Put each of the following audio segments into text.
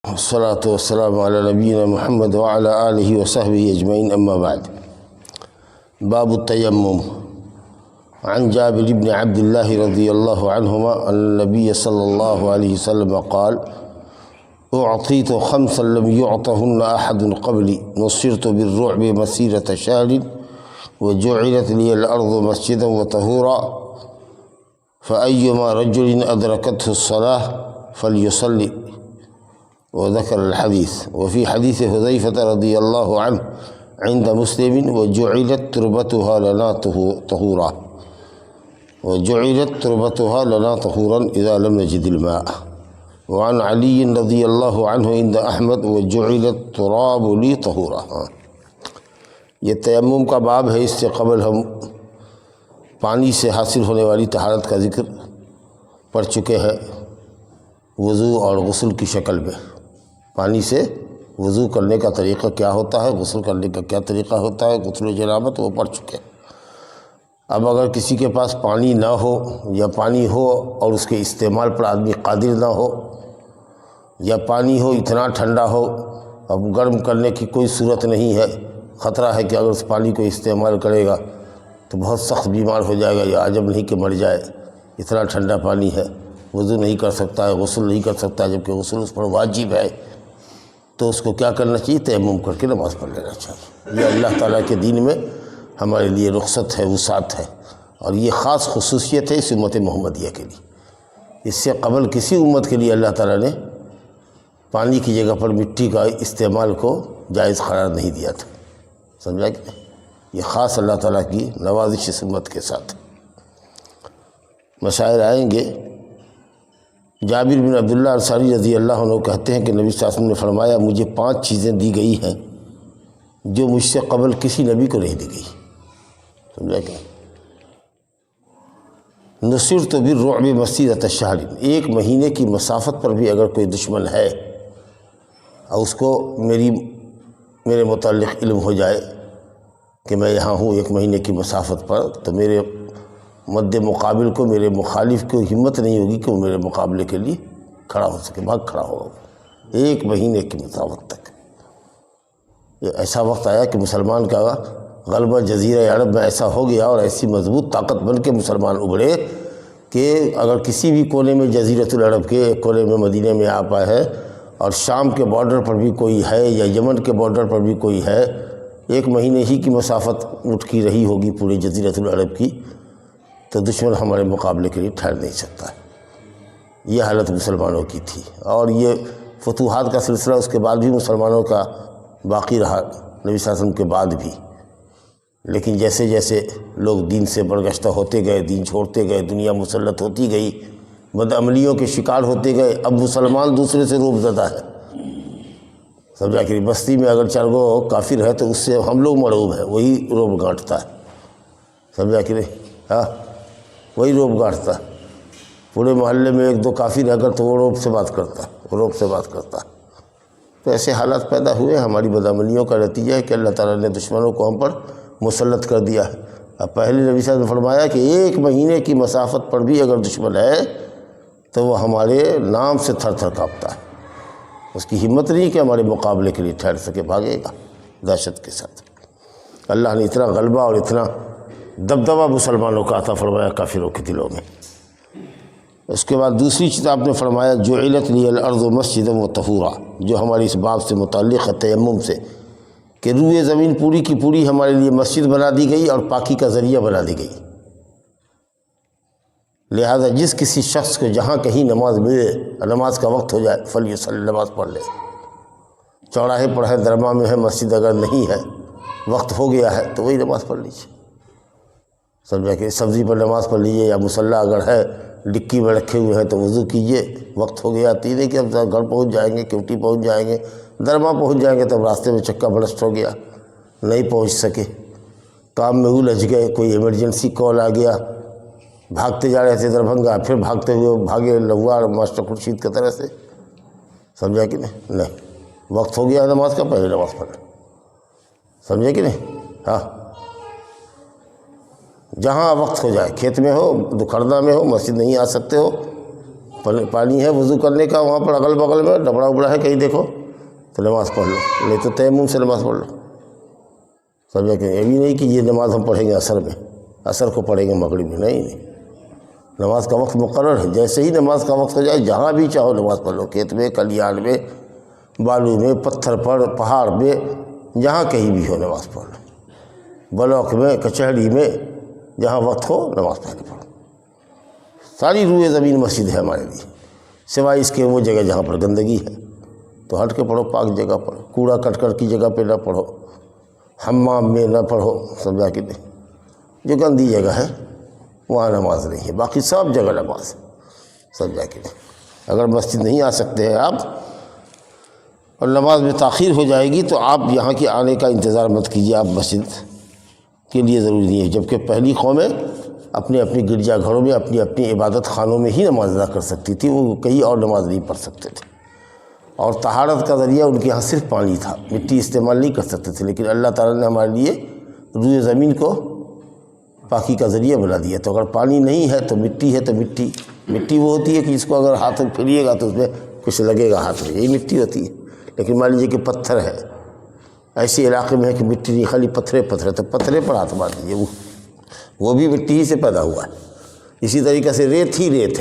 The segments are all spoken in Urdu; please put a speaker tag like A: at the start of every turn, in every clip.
A: والصلاة والسلام على نبينا محمد وعلى آله وصحبه أجمعين أما بعد. باب التيمم. عن جابر بن عبد الله رضي الله عنهما أن النبي صلى الله عليه وسلم قال: أعطيت خمسا لم يعطهن أحد قبلي، نصرت بالرعب مسيرة شهر، وجعلت لي الأرض مسجدا وطهورا، فأيما رجل أدركته الصلاة فليصلي. وذكر الحديث. وفي حديث حذيفة رضي الله عنه عند مسلم: وجعلت تربتها لنا طهورا، وجعلت تربتها لنا طهورا إذا لم نجد الماء. وعن علي رضي الله عنه عند أحمد: وجعلت تراب لي طهورا. یہ تیمم کا باب ہے. اس سے قبل ہم پانی سے حاصل ہونے والی طہارت کا ذکر پڑھ چکے ہیں، وضو اور غسل کی شکل میں. پانی سے وضو کرنے کا طریقہ کیا ہوتا ہے، غسل کرنے کا کیا طریقہ ہوتا ہے، غسل جنابت وہ پڑھ چکے. اب اگر کسی کے پاس پانی نہ ہو یا پانی ہو اور اس کے استعمال پر آدمی قادر نہ ہو، یا پانی ہو اتنا ٹھنڈا ہو اب گرم کرنے کی کوئی صورت نہیں ہے، خطرہ ہے کہ اگر اس پانی کو استعمال کرے گا تو بہت سخت بیمار ہو جائے گا، یا عجب نہیں کہ مر جائے، اتنا ٹھنڈا پانی ہے، وضو نہیں کر سکتا ہے، غسل نہیں کر سکتا، جبکہ غسل اس پر واجب ہے، تو اس کو کیا کرنا چاہیے؟ تیمم کر کے نماز پڑھ لینا چاہیے. یہ اللہ تعالیٰ کے دین میں ہمارے لیے رخصت ہے، وسعت ہے، اور یہ خاص خصوصیت ہے اس امت محمدیہ کے لیے. اس سے قبل کسی امت کے لیے اللہ تعالیٰ نے پانی کی جگہ پر مٹی کا استعمال کو جائز قرار نہیں دیا تھا. سمجھا کہ یہ خاص اللہ تعالیٰ کی نوازش اس امت کے ساتھ. مشاعر آئیں گے. جابر بن عبداللہ انصاری رضی اللہ عنہ کہتے ہیں کہ نبی صلی اللہ علیہ وسلم نے فرمایا: مجھے 5 چیزیں دی گئی ہیں جو مجھ سے قبل کسی نبی کو نہیں دی گئی. سمجھا کہ نصرت بالرعب مسیرۃ شہر، 1 مہینے کی مسافت پر بھی اگر کوئی دشمن ہے اور اس کو میرے متعلق علم ہو جائے کہ میں یہاں ہوں 1 مہینے کی مسافت پر، تو میرے مد مقابل کو، میرے مخالف کو ہمت نہیں ہوگی کہ وہ میرے مقابلے کے لیے کھڑا ہو سکے، بھاگ کھڑا ہوگا 1 مہینے کی مسافت تک. یہ ایسا وقت آیا کہ مسلمان کا غلبہ جزیرہ عرب میں ایسا ہو گیا اور ایسی مضبوط طاقت بن کے مسلمان ابھرے کہ اگر کسی بھی کونے میں جزیرۃ العرب کے ایک کونے میں مدینے میں آپ آئے ہیں اور شام کے بارڈر پر بھی کوئی ہے یا یمن کے بارڈر پر بھی کوئی ہے، 1 مہینے ہی کی مسافت اٹھ کی رہی ہوگی پورے جزیرۃ العرب کی، تو دشمن ہمارے مقابلے کے لیے ٹھہر نہیں سکتا ہے. یہ حالت مسلمانوں کی تھی، اور یہ فتوحات کا سلسلہ اس کے بعد بھی مسلمانوں کا باقی رہا، نبی صلی اللہ علیہ وسلم کے بعد بھی. لیکن جیسے جیسے لوگ دین سے برگشتہ ہوتے گئے، دین چھوڑتے گئے، دنیا مسلط ہوتی گئی، بدعملیوں کے شکار ہوتے گئے، اب مسلمان دوسرے سے روب زدہ ہے. سمجھا کہ بستی میں اگر 4 گو کافر ہے تو اس سے ہم لوگ مرعوب ہیں، وہی روب گانٹتا ہے. سمجھا کہ نہیں؟ ہاں، وہی روب گانٹتا ہے. پورے محلے میں 1-2 کافر ہے اگر تو وہ روب سے بات کرتا ہے، وہ روب سے بات کرتا ہے. تو ایسے حالات پیدا ہوئے. ہماری بدعملیوں کا نتیجہ ہے کہ اللہ تعالیٰ نے دشمنوں کو ہم پر مسلط کر دیا ہے. اب پہلے نبی صلی اللہ علیہ وسلم نے فرمایا کہ 1 مہینے کی مسافت پر بھی اگر دشمن ہے تو وہ ہمارے نام سے تھر تھر کانپتا ہے. اس کی ہمت نہیں کہ ہمارے مقابلے کے لیے ٹھہر سکے، بھاگے گا دہشت کے ساتھ. اللہ نے اتنا غلبہ اور اتنا دبدبہ مسلمانوں کا عطا فرمایا کافروں کے دلوں میں. اس کے بعد دوسری چیز آپ نے فرمایا: جعلت لی الارض مسجدا وطہورا، جو ہماری اس باب سے متعلق ہے تیمم سے، کہ روئے زمین پوری کی پوری ہمارے لیے مسجد بنا دی گئی اور پاکی کا ذریعہ بنا دی گئی. لہذا جس کسی شخص کو جہاں کہیں نماز ملے، نماز کا وقت ہو جائے، فلیصلی، نماز پڑھ لے. چوراہے پر ہے، درما میں ہے مسجد، اگر نہیں ہے، وقت ہو گیا ہے تو وہی نماز پڑھ لیجیے. سمجھا کہ سبزی پر نماز پڑھ لیجیے، یا مصلی اگر ہے ڈکی میں رکھے ہوئے ہیں تو وضو کیجیے. وقت ہو گیا، تین کہ اب گھر پہنچ جائیں گے، کیوٹی پہنچ جائیں گے، درما پہنچ جائیں گے، تب راستے میں چکا بڑسٹ ہو گیا، نہیں پہنچ سکے، کام میں الجھ گئے، کوئی ایمرجنسی کال آ گیا، بھاگتے جا رہے تھے دربھنگہ، پھر بھاگتے ہوئے بھاگے لوار ماسٹر خورشید کی طرح سے. سمجھا کہ نہیں؟ وقت ہو گیا نماز کا، پہلے نماز پڑھ. سمجھے کہ نہیں؟ ہاں، جہاں وقت ہو جائے، کھیت میں ہو، دکھردہ میں ہو، مسجد نہیں آ سکتے ہو، پانی ہے وضو کرنے کا، وہاں پر اگل بغل میں ڈبڑا وبڑا ہے کہیں دیکھو تو نماز پڑھ لو، نہیں تو تیمم سے نماز پڑھ لو. سمجھا کہ یہ بھی نہیں کہ یہ نماز ہم پڑھیں گے عصر میں، عصر کو پڑھیں گے مغرب میں، نہیں. نماز کا وقت مقرر ہے، جیسے ہی نماز کا وقت ہو جائے جہاں بھی چاہو نماز پڑھ لو، کھیت میں، کھلیان میں، بالو میں، پتھر پر، پہاڑ میں، جہاں کہیں بھی ہو نماز پڑھ لو، بلاک میں، کچہری میں، جہاں وقت ہو نماز پڑھ پڑھو. ساری روئے زمین مسجد ہے ہمارے لیے، سوائے اس کے وہ جگہ جہاں پر گندگی ہے تو ہٹ کے پڑھو، پاک جگہ پڑھو، کوڑا کٹکر کی جگہ پہ نہ پڑھو، حمام میں نہ پڑھو. سمجھا کہ نہیں، جو گندی جگہ ہے وہاں نماز نہیں ہے، باقی سب جگہ نماز ہے. سمجھا کہ نہیں. اگر مسجد نہیں آ سکتے ہیں آپ اور نماز میں تاخیر ہو جائے گی تو آپ یہاں کے آنے کا انتظار مت کیجیے، آپ مسجد کے لیے ضروری نہیں ہے. جبکہ پہلی قومیں اپنے اپنے گرجا گھروں میں، اپنی اپنی عبادت خانوں میں ہی نماز ادا کر سکتی تھی، وہ کہیں اور نماز نہیں پڑھ سکتے تھے. اور طہارت کا ذریعہ ان کے یہاں صرف پانی تھا، مٹی استعمال نہیں کر سکتے تھے. لیکن اللہ تعالیٰ نے ہمارے لیے روئے زمین کو پاکی کا ذریعہ بنا دیا. تو اگر پانی نہیں ہے تو مٹی ہے، تو مٹی وہ ہوتی ہے کہ اس کو اگر ہاتھ میں پھیریے گا تو اس میں کچھ لگے گا ہاتھ میں، یہی مٹی ہوتی ہے. لیکن مان لیجیے کہ پتھر ہے، ایسے علاقے میں ہے کہ مٹی نہیں، خالی پتھرے تو پتھرے پر ہاتھ مار دیجیے، وہ بھی مٹی ہی سے پیدا ہوا ہے. اسی طریقے سے ریت ہی ریت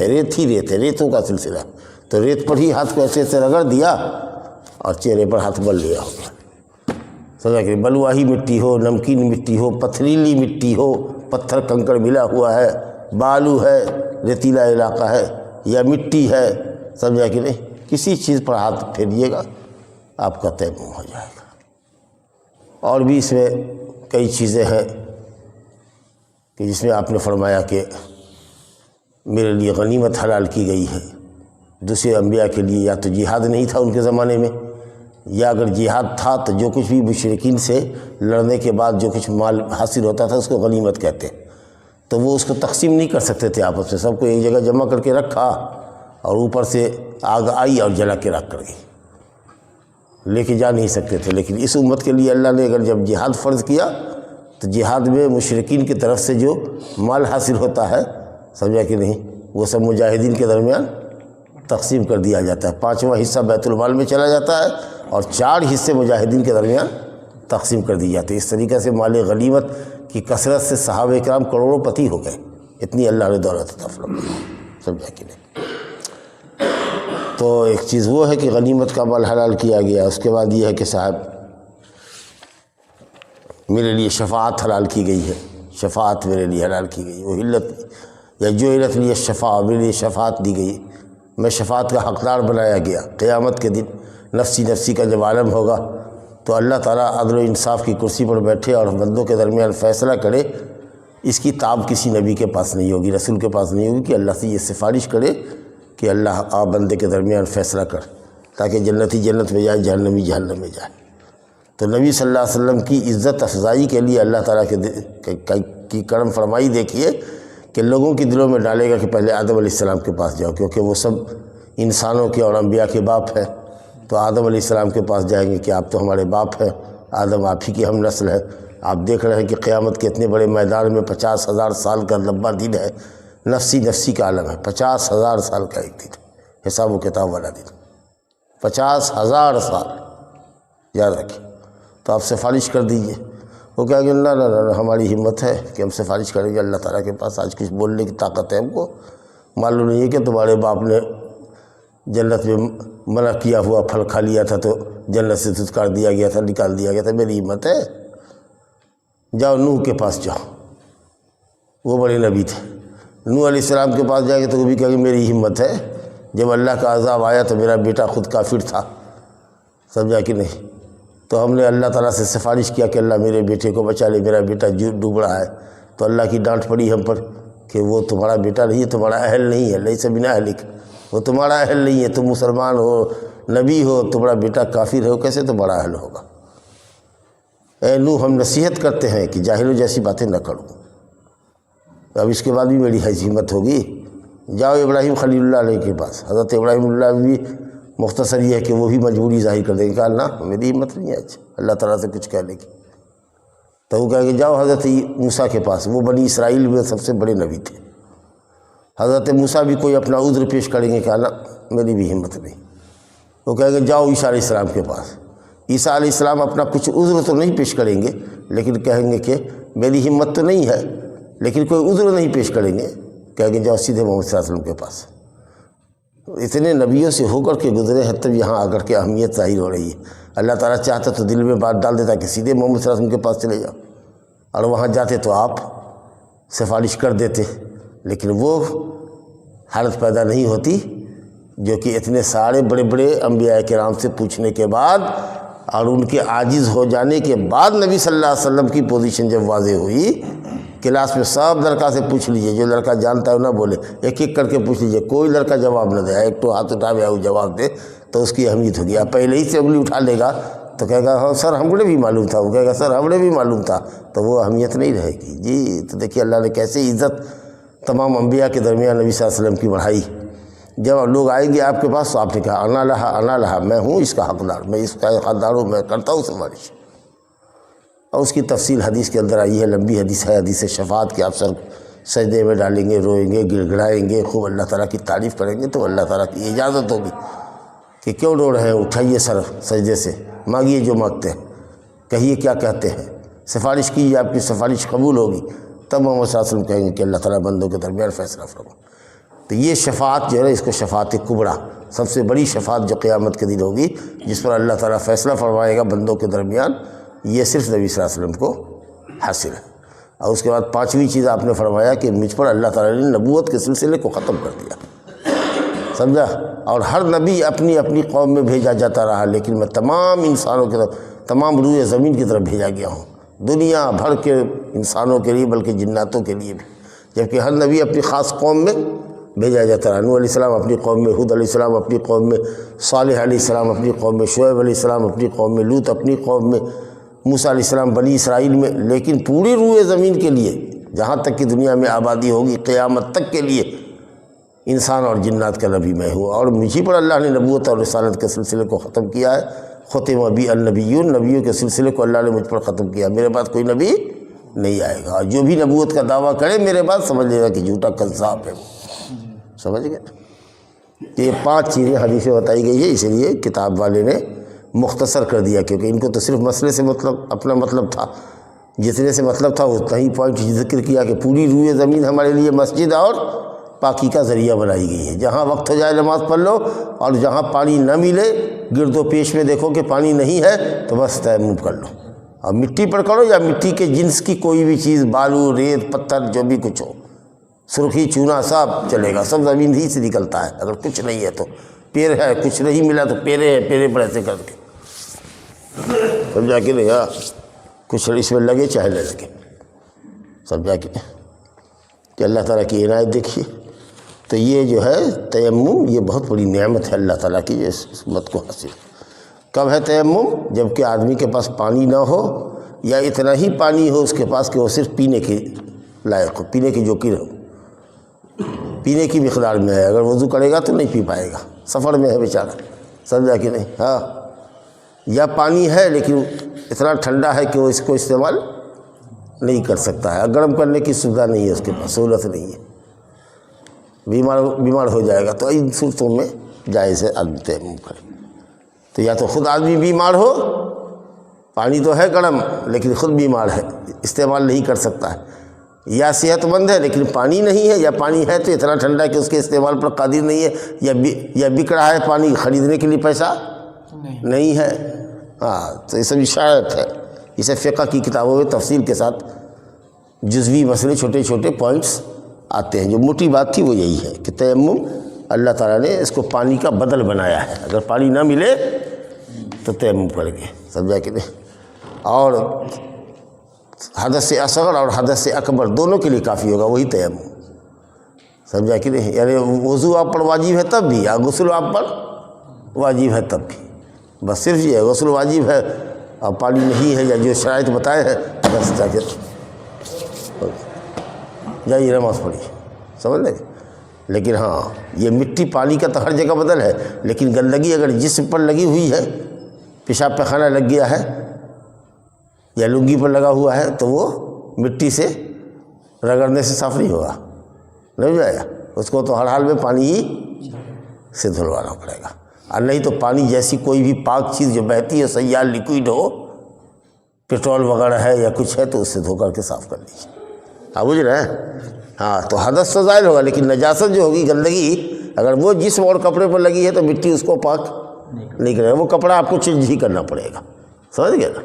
A: ہے، ریتوں کا سلسلہ. تو ریت پر ہی ہاتھ کو ایسے ایسے رگڑ دیا اور چہرے پر ہاتھ مل لیا ہوگا. سمجھا کہ بلواہی مٹی ہو، نمکین مٹی ہو، پتھریلی مٹی ہو، پتھر کنکڑ ملا ہوا ہے، بالو ہے، ریتیلا علاقہ ہے یا مٹی ہے، سمجھا کہ نہیں، کسی چیز پر ہاتھ پھیریے گا آپ کا تیمم ہو جائے گا. اور بھی اس میں کئی چیزیں ہیں کہ جس میں آپ نے فرمایا کہ میرے لیے غنیمت حلال کی گئی ہے. دوسرے انبیاء کے لیے یا تو جہاد نہیں تھا ان کے زمانے میں، یا اگر جہاد تھا تو جو کچھ بھی مشرکین سے لڑنے کے بعد جو کچھ مال حاصل ہوتا تھا اس کو غنیمت کہتے ہیں. تو وہ اس کو تقسیم نہیں کر سکتے تھے آپس میں، سب کو ایک جگہ جمع کر کے رکھا اور اوپر سے آگ آئی اور جلا کے رکھ کر گئی، لے کے جا نہیں سکتے تھے. لیکن اس امت کے لیے اللہ نے اگر جب جہاد فرض کیا تو جہاد میں مشرکین کی طرف سے جو مال حاصل ہوتا ہے، سمجھا کہ نہیں، وہ سب مجاہدین کے درمیان تقسیم کر دیا جاتا ہے. 5واں حصہ بیت المال میں چلا جاتا ہے اور 4 حصے مجاہدین کے درمیان تقسیم کر دی جاتی ہے. اس طریقے سے مال غنیمت کی کثرت سے صحابہ کرام کروڑوں پتی ہو گئے، اتنی اللہ نے دولت عطا فرمائی. سمجھا کہ نہیں. تو ایک چیز وہ ہے کہ غنیمت کا مال حلال کیا گیا. اس کے بعد یہ ہے کہ صاحب میرے لیے شفاعت حلال کی گئی ہے، شفاعت میرے لیے حلال کی گئی. وہ علت یا جو علت لیے شفاعت، میرے لیے شفاعت دی گئی، میں شفاعت کا حقدار بنایا گیا. قیامت کے دن نفسی کا جب عالم ہوگا تو اللہ تعالیٰ عدل و انصاف کی کرسی پر بیٹھے اور بندوں کے درمیان فیصلہ کرے. اس کی تاب کسی نبی کے پاس نہیں ہوگی، رسول کے پاس نہیں ہوگی کہ اللہ سے یہ سفارش کرے کہ اللہ آپ بندے کے درمیان فیصلہ کر، تاکہ جنتی جنت میں جائے، جہنمی جہنم میں جائے. تو نبی صلی اللہ علیہ وسلم کی عزت افزائی کے لیے اللہ تعالیٰ کی کرم فرمائی دیکھیے کہ لوگوں کے دلوں میں ڈالے گا کہ پہلے آدم علیہ السلام کے پاس جاؤ، کیونکہ وہ سب انسانوں کے اور انبیاء کے باپ ہے. تو آدم علیہ السلام کے پاس جائیں گے کہ آپ تو ہمارے باپ ہیں، آدم آپ ہی کی ہم نسل ہے. آپ دیکھ رہے ہیں کہ قیامت کے اتنے بڑے میدان میں 50,000 سال کا لمبا دن ہے، نفسی کا عالم ہے. 50,000 سال کا ایک دن، حساب و کتاب والا دن، 50,000 سال یاد رکھیں. تو آپ سفارش کر دیجئے. وہ کہیں گے نہ ہماری ہمت ہے کہ ہم سفارش کریں گے اللہ تعالیٰ کے پاس، آج کچھ بولنے کی طاقت ہے ہم کو. معلوم نہیں ہے کہ تمہارے باپ نے جنت میں منع کیا ہوا پھل کھا لیا تھا تو جنت سے دھتکار دیا گیا تھا، نکال دیا گیا تھا. میری ہمت ہے. جاؤ نوح کے پاس جاؤ، وہ بڑے نبی تھے. نوح علیہ السلام کے پاس جائیں گے تو وہ بھی کہیں گے میری ہمت ہے. جب اللہ کا عذاب آیا تو میرا بیٹا خود کافر تھا، سمجھا کہ نہیں. تو ہم نے اللہ تعالیٰ سے سفارش کیا کہ اللہ میرے بیٹے کو بچا لے، میرا بیٹا ڈوب رہا ہے. تو اللہ کی ڈانٹ پڑی ہم پر کہ وہ تمہارا بیٹا نہیں ہے، تمہارا اہل نہیں ہے. لیس من اہلک، وہ تمہارا اہل نہیں ہے. تم مسلمان ہو، نبی ہو، تمہارا بیٹا کافر ہو، کیسے تمہارا اہل ہوگا؟ اے نوح، ہم نصیحت کرتے ہیں کہ جاہلوں جیسی باتیں نہ کرو. اب اس کے بعد بھی میری ہمت ہوگی. جاؤ ابراہیم خلیل اللہ علیہ کے پاس. حضرت ابراہیم اللہ بھی مختصر یہ ہے کہ وہ بھی مجبوری ظاہر کر دیں گے کہ نہ میری ہمت نہیں ہے اللہ تعالیٰ سے کچھ کہنے کی. تو وہ کہیں گے جاؤ حضرت موسیٰ کے پاس، وہ بنی اسرائیل میں سب سے بڑے نبی تھے. حضرت موسیٰ بھی کوئی اپنا عذر پیش کریں گے کہ نا میری بھی ہمت نہیں، وہ کہیں گے جاؤ عیسیٰ علیہ السلام کے پاس۔ عیسیٰ علیہ السلام اپنا کچھ عذر تو نہیں پیش کریں گے، لیکن کہیں گے کہ میری ہمت تو نہیں ہے، لیکن کوئی عذر نہیں پیش کریں گے، کہیں گے جاؤ سیدھے محمد صلی اللہ علیہ وسلم کے پاس۔ اتنے نبیوں سے ہو کر کے گزرے ہیں، تب یہاں آ کر کے اہمیت ظاہر ہو رہی ہے۔ اللہ تعالیٰ چاہتا تو دل میں بات ڈال دیتا کہ سیدھے محمد صلی اللہ علیہ وسلم کے پاس چلے جاؤ، اور وہاں جاتے تو آپ سفارش کر دیتے، لیکن وہ حالت پیدا نہیں ہوتی جو کہ اتنے سارے بڑے بڑے انبیاء کرام سے پوچھنے کے بعد اور ان کے عاجز ہو جانے کے بعد نبی صلی اللہ علیہ وسلم کی پوزیشن جب واضح ہوئی، کلاس میں سب لڑکا سے پوچھ لیجئے، جو لڑکا جانتا ہے نہ بولے، ایک ایک کر کے پوچھ لیجئے، کوئی لڑکا جواب نہ دے، ایک تو ہاتھ اٹھا وہ جواب دے تو اس کی اہمیت ہوگی۔ آپ پہلے ہی سے انگلی اٹھا لے گا تو کہے گا ہاں سر ہم نے بھی معلوم تھا، وہ کہے گا سر ہم نے بھی معلوم تھا، تو وہ اہمیت نہیں رہے گی۔ جی تو دیکھیے اللہ نے کیسے عزت تمام انبیاء کے درمیان نبی صلی اللہ علیہ وسلم کی بڑھائی۔ جب لوگ آئیں گے آپ کے پاس تو آپ نے کہا انا لہا، میں ہوں اس کا حقدار، میں اس کا حقدار ہوں، میں کرتا ہوں سفارش۔ اور اس کی تفصیل حدیث کے اندر آئی ہے، لمبی حدیث ہے، حدیث شفاعت کے آپ سر سجدے میں ڈالیں گے، روئیں گے، گڑ گڑائیں گے، خوب اللہ تعالیٰ کی تعریف کریں گے تو اللہ تعالیٰ کی اجازت ہوگی کہ کیوں رو رہے ہیں، اٹھائیے سر سجدے سے، مانگیے جو مانگتے ہیں، کہیے کیا کہتے ہیں، سفارش کیجیے، آپ کی سفارش قبول ہوگی۔ تب محمد صلی اللہ علیہ وسلم کہیں گے کہ اللہ تعالیٰ بندوں کے درمیان فیصلہ فرما۔ تو یہ شفاعت جو ہے اس کو شفاعت کبریٰ، سب سے بڑی شفاعت جو قیامت کے دن ہوگی، جس پر اللہ تعالیٰ فیصلہ فرمائے گا بندوں کے درمیان، یہ صرف نبی صلی اللہ علیہ وسلم کو حاصل ہے۔ اور اس کے بعد پانچویں چیز آپ نے فرمایا کہ مجھ پر اللہ تعالیٰ نے نبوت کے سلسلے کو ختم کر دیا، سمجھا؟ اور ہر نبی اپنی اپنی قوم میں بھیجا جاتا رہا، لیکن میں تمام انسانوں کی طرف، تمام روئے زمین کی طرف بھیجا گیا ہوں، دنیا بھر کے انسانوں کے لیے بلکہ جناتوں کے لیے بھی، جبکہ ہر نبی اپنی خاص قوم میں بھیجا جاتا رہا۔ نوح علیہ السلام اپنی قوم میں، ہود علیہ السلام اپنی قوم میں، صالح علیہ السلام اپنی قوم میں، شعیب علیہ السلام اپنی قوم میں، لوط اپنی قوم میں، موسیٰ علیہ السلام بنی اسرائیل میں، لیکن پوری روئے زمین کے لیے جہاں تک کہ دنیا میں آبادی ہوگی قیامت تک کے لیے انسان اور جنات کا نبی میں ہوں، اور مجھے پر اللہ نے نبوت اور رسالت کے سلسلے کو ختم کیا ہے۔ ختم بی النبیون، نبیوں کے سلسلے کو اللہ نے مجھ پر ختم کیا، میرے بعد کوئی نبی نہیں آئے گا، اور جو بھی نبوت کا دعویٰ کرے میرے بعد سمجھ لے گا کہ جھوٹا کذاب ہے، سمجھ گئے؟ یہ پانچ چیزیں حدیث میں بتائی گئی ہے، اس لیے کتاب والے نے مختصر کر دیا، کیونکہ ان کو تو صرف مسئلے سے مطلب اپنا مطلب تھا، جتنے سے مطلب تھا اتنا ہی پوائنٹ ذکر کیا کہ پوری روئے زمین ہمارے لیے مسجد اور پاکی کا ذریعہ بنائی گئی ہے، جہاں وقت ہو جائے نماز پڑھ لو، اور جہاں پانی نہ ملے گرد و پیش میں دیکھو کہ پانی نہیں ہے تو بس تیمم کر لو، اور مٹی پر کرو یا مٹی کے جنس کی کوئی بھی چیز، بالو، ریت، پتھر، جو بھی کچھ ہو، سرخی، چونا، سب چلے گا، سب زمین ہی سے نکلتا ہے۔ اگر کچھ نہیں ہے تو پیر ہے، کچھ نہیں ملا تو پیرے ہے، پیرے پر ایسے کر کے سمجھا کہ نہیں؟ ہاں کچھ اس میں لگے چاہے نہ لگے، سمجھا کہ اللہ تعالیٰ کی عنایت دیکھیے۔ تو یہ جو ہے تیمم، یہ بہت بڑی نعمت ہے اللہ تعالیٰ کی، اس امت کو حاصل۔ کب ہے تیمم؟ جب کہ آدمی کے پاس پانی نہ ہو، یا اتنا ہی پانی ہو اس کے پاس کہ وہ صرف پینے کے لائق ہو، پینے کی جوگی ہو، پینے کی مقدار میں ہے، اگر وضو کرے گا تو نہیں پی پائے گا، سفر میں ہے بیچارہ، سمجھا کہ نہیں؟ ہاں، یا پانی ہے لیکن اتنا ٹھنڈا ہے کہ وہ اس کو استعمال نہیں کر سکتا ہے، گرم کرنے کی سویدھا نہیں ہے اس کے پاس، سہولت نہیں ہے، بیمار ہو جائے گا، تو ان صورتوں میں جائز ہے آدمی تیمم کرے۔ تو یا تو خود آدمی بیمار ہو، پانی تو ہے گرم لیکن خود بیمار ہے، استعمال نہیں کر سکتا ہے، یا صحت مند ہے لیکن پانی نہیں ہے، یا پانی ہے تو اتنا ٹھنڈا کہ اس کے استعمال پر قادر نہیں ہے، یا بک رہا ہے پانی، خریدنے کے لیے پیسہ نہیں ہے۔ ہاں تو یہ سب اشاعت ہے، اسے فقہ کی کتابوں میں تفصیل کے ساتھ جزوی مسئلے، چھوٹے چھوٹے پوائنٹس آتے ہیں۔ جو موٹی بات تھی وہ یہی ہے کہ تیمم اللہ تعالیٰ نے اس کو پانی کا بدل بنایا ہے، اگر پانی نہ ملے تو تیمم کریں گے، سمجھا کہ نہیں؟ اور حدث اصغر اور حدث اکبر دونوں کے لیے کافی ہوگا وہی تیمم، سمجھا کہ نہیں؟ یعنی وضو آپ پر واجب ہے تب بھی، یا غسل آپ پر واجب ہے تب بھی، بس صرف یہ ہے غسل واجب ہے اور پانی نہیں ہے، یا جو شرائط بتائے ہیں بس جا کے جائیے نماز پڑھیے، سمجھ لیں۔ لیکن ہاں یہ مٹی پانی کا تو ہر جگہ بدل ہے، لیکن گندگی اگر جسم پر لگی ہوئی ہے، پیشاب پیخانہ لگ گیا ہے یا لنگی پر لگا ہوا ہے تو وہ مٹی سے رگڑنے سے صاف نہیں ہوگا، نہیں ہو جائے گا۔ اس کو تو ہر حال میں پانی ہی سے دھلوانا پڑے گا، اور نہیں تو پانی جیسی کوئی بھی پاک چیز جو بہتی ہے سیال لیکوئڈ ہو، پیٹرول وغیرہ ہے یا کچھ ہے، تو اس سے دھو کر کے صاف کر لیجیے، آپ بجھ رہے ہیں؟ ہاں تو حدث تو ظاہر ہوگا، لیکن نجاست جو ہوگی، گندگی، اگر وہ جسم اور کپڑے پر لگی ہے تو مٹی اس کو پاک نہیں کرے گا، وہ کپڑا آپ کو چینج ہی کرنا پڑے گا، سمجھ گئے نا؟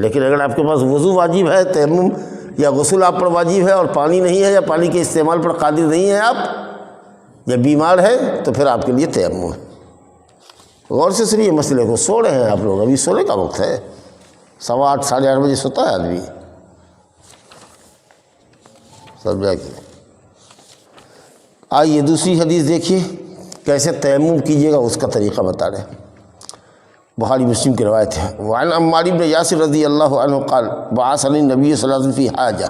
A: لیکن اگر آپ کے پاس وضو واجب ہے، تیمم یا غسل آپ پر واجب ہے، اور پانی نہیں ہے یا پانی کے استعمال پر قادر نہیں ہیں آپ، یا بیمار ہے، تو پھر آپ کے لیے تیمم ہے۔ غور سے سنیے مسئلے کو، سو رہے ہیں آپ لوگ، ابھی سونے کا وقت ہے، 8:15 ساڑھے 8 بجے سوتا ہے آدمی، سمجھا کہ؟ آئیے دوسری حدیث دیکھیے کیسے تیمم کیجیے گا، اس کا طریقہ بتا رہے ہیں، بخاری مسلم کی روایت ہے۔ وعن عمار بن یاسر رضی اللہ عنہ قال بعثني النبي صلی اللہ علیہ وسلم فی حاجہ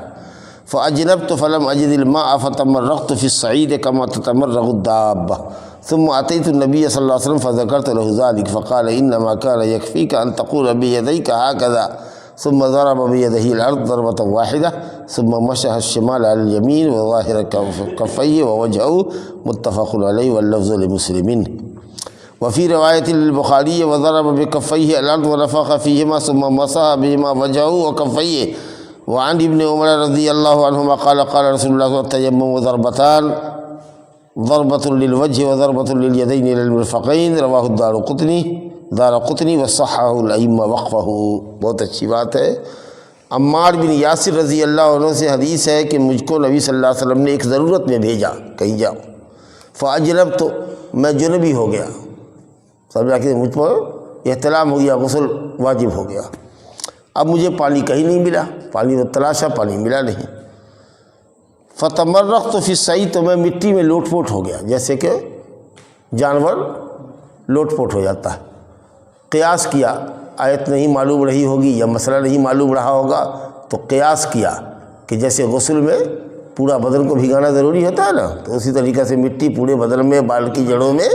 A: فأجنبت فلم أجد الماء فتمرغت في الصعيد كما تتمرغ الدابة ثم أتيت النبي صلى الله عليه وسلم فذكرت له ذلك فقال إنما كان يكفيك أن تقول بيديك هكذا ثم ضرب بيده الأرض ضربة واحدة ثم مسح الشمال على اليمين وظاهر كفيه ووجهه متفق عليه واللفظ لمسلم وفي رواية للبخاري وضرب بكفيه الأرض ونفخ فيهما ثم مسح بهما وجهه وكفيه وعن ابن عمر رضي الله عنهما قال قال رسول الله التيمم ضربتان ضربة للوجه وضربة لليدين إلى المرفقين رواه دارقطني وصححه الأئمة وقفه۔ بہت اچھی بات ہے۔ عمار بن یاسر رضی اللہ عنہ سے حدیث ہے کہ مجھ کو نبی صلی اللہ علیہ وسلم نے ایک ضرورت میں بھیجا، کہیں جاؤ، فاجنب تو میں جنبی ہو گیا، سمجھا کہ مجھ پر احتلام ہو گیا، غسل واجب ہو گیا، اب مجھے پانی کہیں نہیں ملا، پانی میں تلاشا، پانی ملا نہیں، فتمرغت فی الصعید، تو میں مٹی میں لوٹ پوٹ ہو گیا، جیسے کہ جانور لوٹ پوٹ ہو جاتا ہے۔ قیاس کیا، آیت نہیں معلوم رہی ہوگی یا مسئلہ نہیں معلوم رہا ہوگا، تو قیاس کیا کہ جیسے غسل میں پورا بدن کو بھگانا ضروری ہوتا ہے نا، تو اسی طریقے سے مٹی پورے بدن میں، بال کی جڑوں میں،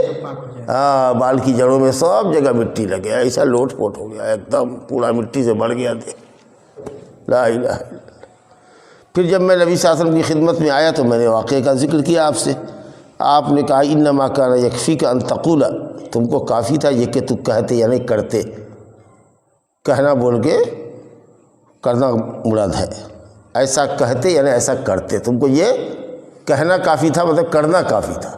A: بال کی جڑوں میں سب جگہ مٹی لگے، ایسا لوٹ پوٹ ہو گیا، ایک دم پورا مٹی سے بڑھ گیا تھے، لا الہ الا اللہ۔ پھر جب میں نبی صلی اللہ علیہ وسلم کی خدمت میں آیا تو میں نے واقعے کا ذکر کیا آپ سے، آپ نے کہا انما کان یکفیک ان تقول، تم کو کافی تھا یہ کہ تو کہتے یعنی کرتے، کہنا بول کے کرنا مراد ہے، ایسا کہتے یعنی ایسا کرتے، تم کو یہ کہنا کافی تھا، مطلب کرنا کافی تھا،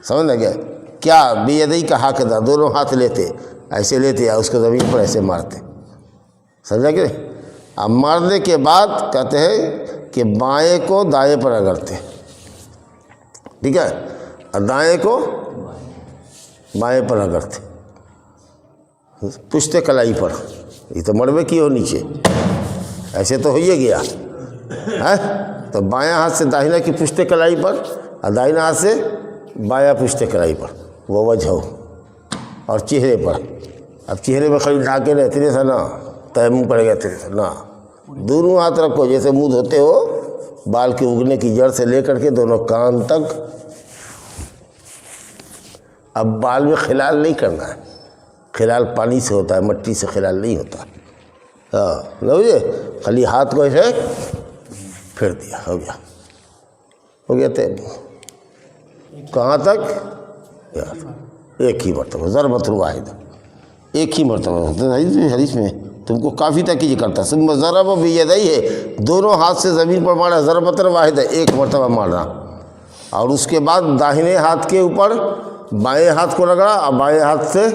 A: سمجھ لگے؟ کیا بیدئی کا ہاکدہ، دونوں ہاتھ لیتے، ایسے لیتے یا اس کو زمین پر ایسے مارتے، سمجھا کہ نہیں؟ اب مارنے کے بعد کہتے ہیں کہ بائیں کو دائیں پر رگڑتے، ٹھیک ہے، اور دائیں کو بائیں پر رگڑتے، پشت کلائی پر، یہ تو مڑوے کی ہو نیچے، ایسے تو ہو ہی گیا ہے، تو بائیں ہاتھ سے داہنا کی پشت کلائی پر اور داہنا ہاتھ سے بایاں پشت کلائی پر، وہ وجہ ہو، اور چہرے پر، اب چہرے میں خالی ڈھاکے رہتے تھے نا، تیمم پڑ گئے تھے نا، دونوں ہاتھ رکھو جیسے منہ دھوتے ہو، بال کے اگنے کی جڑ سے لے کر کے دونوں کان تک۔ اب بال میں خلال نہیں کرنا ہے، خلال پانی سے ہوتا ہے، مٹی سے خلال نہیں ہوتا، ہاں سمجھے؟ خالی ہاتھ کو ایسے پھیر دیا، ہو گیا تیمم۔ کہاں تک؟ یار ایک ہی مرتبہ، ضربۃ واحدہ، ایک ہی مرتبہ، حدیث میں تم کو کافی تک یہ کرتا، ثم ضرب بیدیہ، دونوں ہاتھ سے زمین پر مارا، ضربۃ واحدہ، ایک مرتبہ مارنا، اور اس کے بعد داہنے ہاتھ کے اوپر بائیں ہاتھ کو رگڑا، اور بائیں ہاتھ سے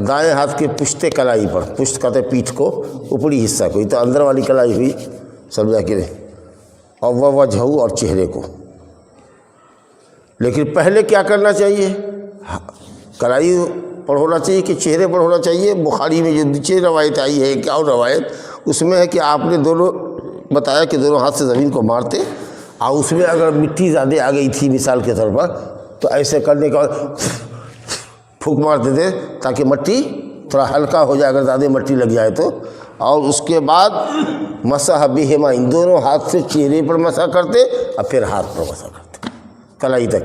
A: دائیں ہاتھ کے پشت کلائی پر، پشت کہتے پیٹھ کو، اوپری حصہ کو، یہ تو اندر والی کلائی ہوئی، سمجھا کہ نہیں، اور وہ وجہ اور چہرے کو۔ لیکن پہلے کیا کرنا چاہیے؟ کلائی پر ہونا چاہیے کہ چہرے پر ہونا چاہیے؟ بخاری میں جو نیچے روایت آئی ہے، کیا روایت، اس میں ہے کہ آپ نے دونوں بتایا کہ دونوں ہاتھ سے زمین کو مارتے، اور اس میں اگر مٹی زیادہ آ گئی تھی مثال کے طور پر، تو ایسے کرنے کا پھونک مار دیتے تاکہ مٹی تھوڑا ہلکا ہو جائے، اگر زیادہ مٹی لگ جائے تو، اور اس کے بعد مسح بہما، ان دونوں ہاتھ سے چہرے پر مسح کرتے اور پھر ہاتھ پر مسح کرتے کلائی تک،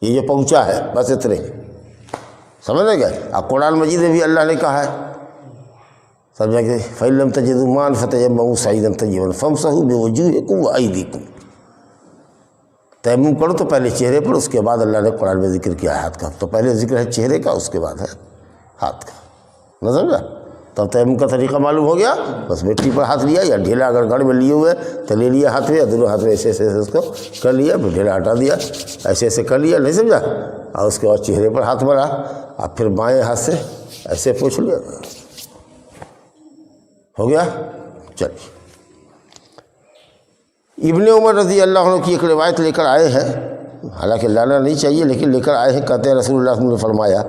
A: یہ جو پہنچا ہے بس اتنے، سمجھ گئے؟ اور قرآن مجید میں بھی اللہ نے کہا ہے، سمجھا کہ فَإِن لَّمْ تَجِدُوا مَاءً فَتَيَمَّمُوا صَعِيدًا طَيِّبًا فَامْسَحُوا بِوُجُوهِكُمْ وَأَيْدِيكُمْ، تیمم کرو تو پہلے چہرے پر، اس کے بعد اللہ نے قرآن میں ذکر کیا ہاتھ کا، تو پہلے ذکر ہے چہرے کا، اس کے بعد ہے ہاتھ کا، نظر گا؟ تب تیمم کا طریقہ معلوم ہو گیا، بس مٹی پر ہاتھ لیا یا ڈھیلا اگر گھر میں لیے ہوئے تو لے لیا ہاتھ میں، یا دونوں ہاتھ میں ایسے ایسے اس کو کر لیا، پھر ڈھیلا ہٹا دیا، ایسے ایسے کر لیا، نہیں سمجھا؟ اور اس کے بعد چہرے پر ہاتھ مارا، اب پھر بائیں ہاتھ سے ایسے پوچھ لیا، ہو گیا؟ چلیے، ابن عمر رضی اللہ عنہ کی ایک روایت لے کر آئے ہیں، حالانکہ لانا نہیں چاہیے لیکن لے کر آئے ہیں، کہتے ہیں رسول اللہ صلی اللہ علیہ وسلم نے فرمایا